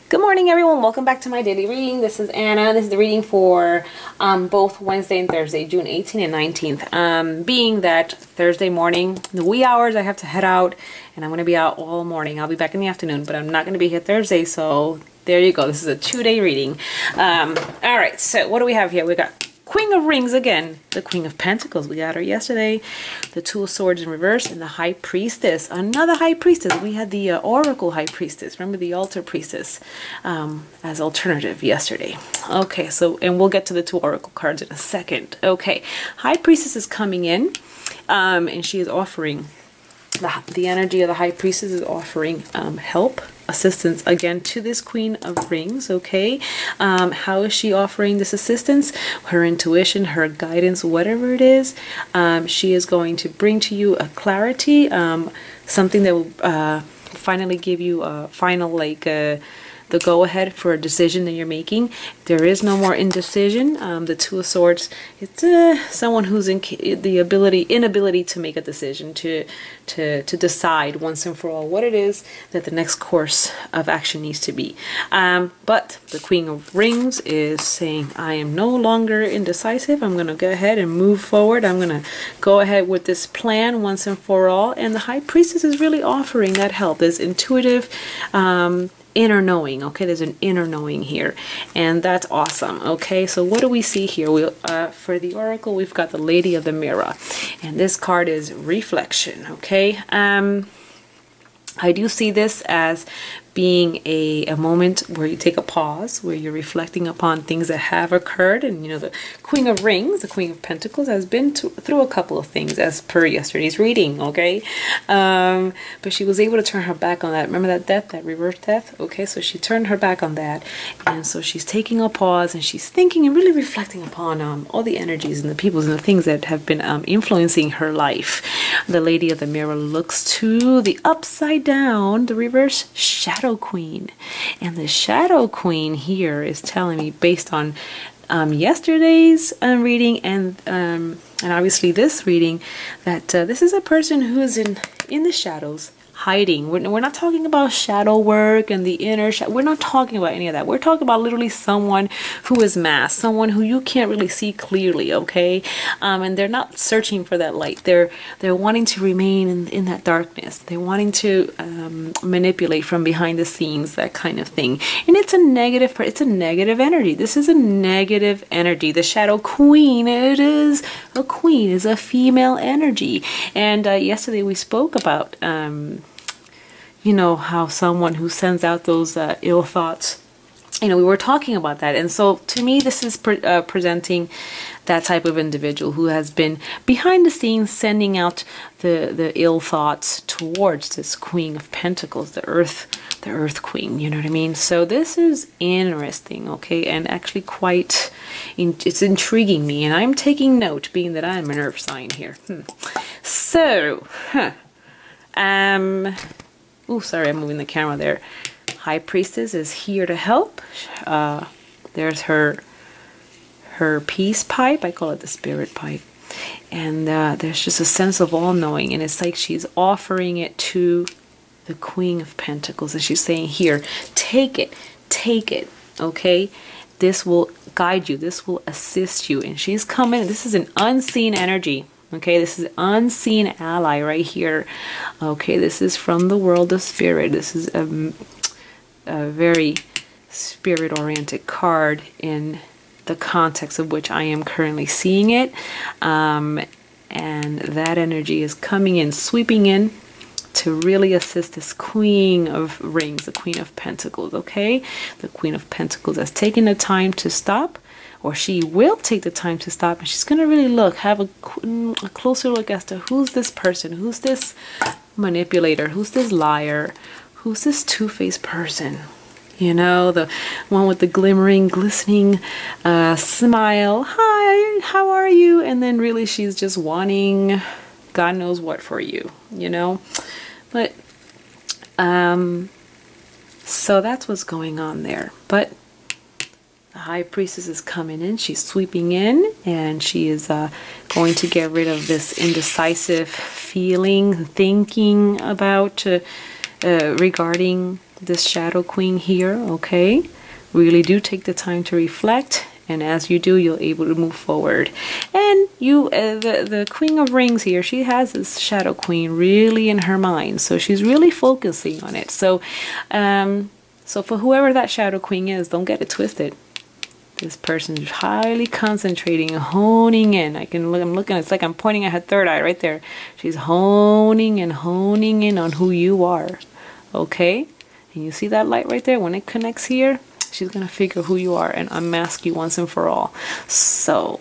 Good morning, everyone. Welcome back to my daily reading. This is Anna. This is the reading for both Wednesday and Thursday, June 18th and 19th. Being that Thursday morning, the wee hours, I have to head out, and I'm going to be out all morning. I'll be back in the afternoon, but I'm not going to be here Thursday, so there you go. This is a 2-day reading. All right, so what do we have here? We got Queen of Rings again, the Queen of Pentacles. We got her yesterday. The Two of Swords in reverse, and the High Priestess. Another High Priestess. We had the Oracle High Priestess. Remember the Altar Priestess as alternative yesterday. Okay, so, and we'll get to the two Oracle cards in a second. Okay, High Priestess is coming in, and she is offering, the energy of the High Priestess is offering help, assistance again to this Queen of Rings. Okay, how is she offering this assistance? Her intuition, her guidance, whatever it is, she is going to bring to you a clarity, something that will finally give you a final, like, the go-ahead for a decision that you're making. There is no more indecision. The Two of Swords, it's someone who's in the inability to make a decision, to decide once and for all what it is that the next course of action needs to be. But the Queen of Rings is saying, I am no longer indecisive. I'm going to go ahead and move forward. I'm going to go ahead with this plan once and for all. And the High Priestess is really offering that help, this intuitive inner knowing. Okay, there's an inner knowing here, and that's awesome. Okay, so what do we see here? We for the Oracle, we've got the Lady of the Mirror, and this card is reflection. Okay, I do see this as being a moment where you take a pause, where you're reflecting upon things that have occurred. And you know, the Queen of Rings, the Queen of Pentacles, has been through a couple of things as per yesterday's reading. Okay, but she was able to turn her back on that. Remember that death, that reverse death? Okay, so she turned her back on that, and so she's taking a pause and she's thinking and really reflecting upon all the energies and the peoples and the things that have been influencing her life. The Lady of the Mirror looks to the upside down, the reverse Shadow Queen, and the Shadow Queen here is telling me, based on yesterday's reading and obviously this reading, that this is a person who is in the shadows, hiding. We're not talking about shadow work and the inner shadow. We're not talking about any of that. We're talking about literally someone who is masked, someone who you can't really see clearly. Okay, and they're not searching for that light. They're wanting to remain in that darkness. They're wanting to manipulate from behind the scenes, that kind of thing. And it's a negative. It's a negative energy. This is a negative energy. The Shadow Queen. It is a queen. Is a female energy. And yesterday we spoke about you know, how someone who sends out those ill thoughts, you know, we were talking about that. And so to me, this is presenting that type of individual who has been behind the scenes sending out the ill thoughts towards this Queen of Pentacles, the Earth Queen, you know what I mean? So this is interesting, okay, and actually quite, it's intriguing me, and I'm taking note, being that I'm an Earth sign here. So, oh, sorry, I'm moving the camera there. High Priestess is here to help. There's her peace pipe. I call it the spirit pipe. And there's just a sense of all-knowing, and it's like she's offering it to the Queen of Pentacles, and she's saying, here, take it, okay? This will guide you. This will assist you. And she's coming. This is an unseen energy. Okay, this is unseen ally right here. Okay, this is from the world of spirit. This is a very spirit-oriented card in the context of which I am currently seeing it. And that energy is coming in, sweeping in to really assist this Queen of Rings, the Queen of Pentacles, okay? The Queen of Pentacles has taken the time to stop, or she will take the time to stop, and she's going to really look, have a closer look as to who's this person, who's this manipulator, who's this liar, who's this two-faced person. You know, the one with the glimmering, glistening smile. Hi, how are you? And then really she's just wanting God knows what for you, you know? But, so that's what's going on there. But the High Priestess is coming in. She's sweeping in, and she is going to get rid of this indecisive feeling, thinking about regarding this Shadow Queen here, okay? Really do take the time to reflect, and as you do, you'll able to move forward. And you, the Queen of Rings here, she has this Shadow Queen really in her mind, so she's really focusing on it. So, so for whoever that Shadow Queen is, don't get it twisted. This person is highly concentrating and honing in. I'm looking, it's like I'm pointing at her third eye right there. She's honing in on who you are, okay? And you see that light right there? When it connects here, she's going to figure who you are and unmask you once and for all. So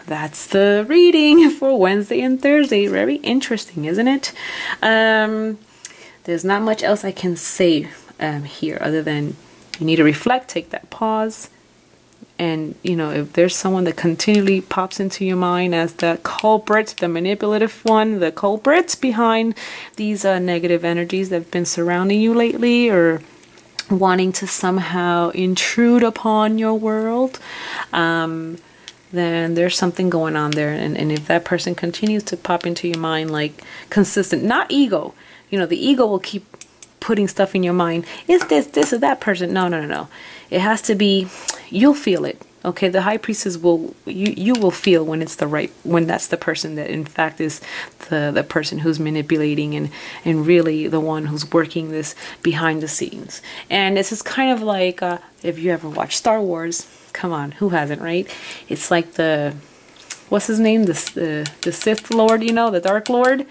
that's the reading for Wednesday and Thursday. Very interesting, isn't it? There's not much else I can say here other than you need to reflect, take that pause. And, you know, if there's someone that continually pops into your mind as the culprit, the manipulative one, the culprits behind these negative energies that have been surrounding you lately, or wanting to somehow intrude upon your world, then there's something going on there. And if that person continues to pop into your mind like consistent, not ego, you know, the ego will keep putting stuff in your mind. Is this or that person? No. It has to be, you'll feel it. Okay, the High Priestess will, you will feel when it's the right, when that's the person that in fact is the person who's manipulating and really the one who's working this behind the scenes. And this is kind of like, if you ever watched Star Wars, come on, who hasn't, right? It's like the, what's his name? The Sith Lord, you know, the Dark Lord.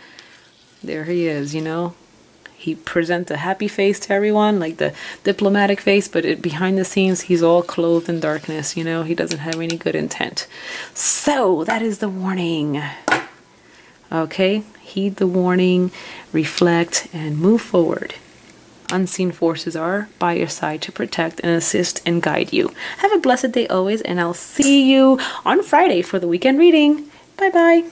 There he is, you know. He presents a happy face to everyone, like the diplomatic face, but behind the scenes, he's all clothed in darkness, you know? He doesn't have any good intent. So, that is the warning. Okay? Heed the warning, reflect, and move forward. Unseen forces are by your side to protect and assist and guide you. Have a blessed day always, and I'll see you on Friday for the weekend reading. Bye-bye.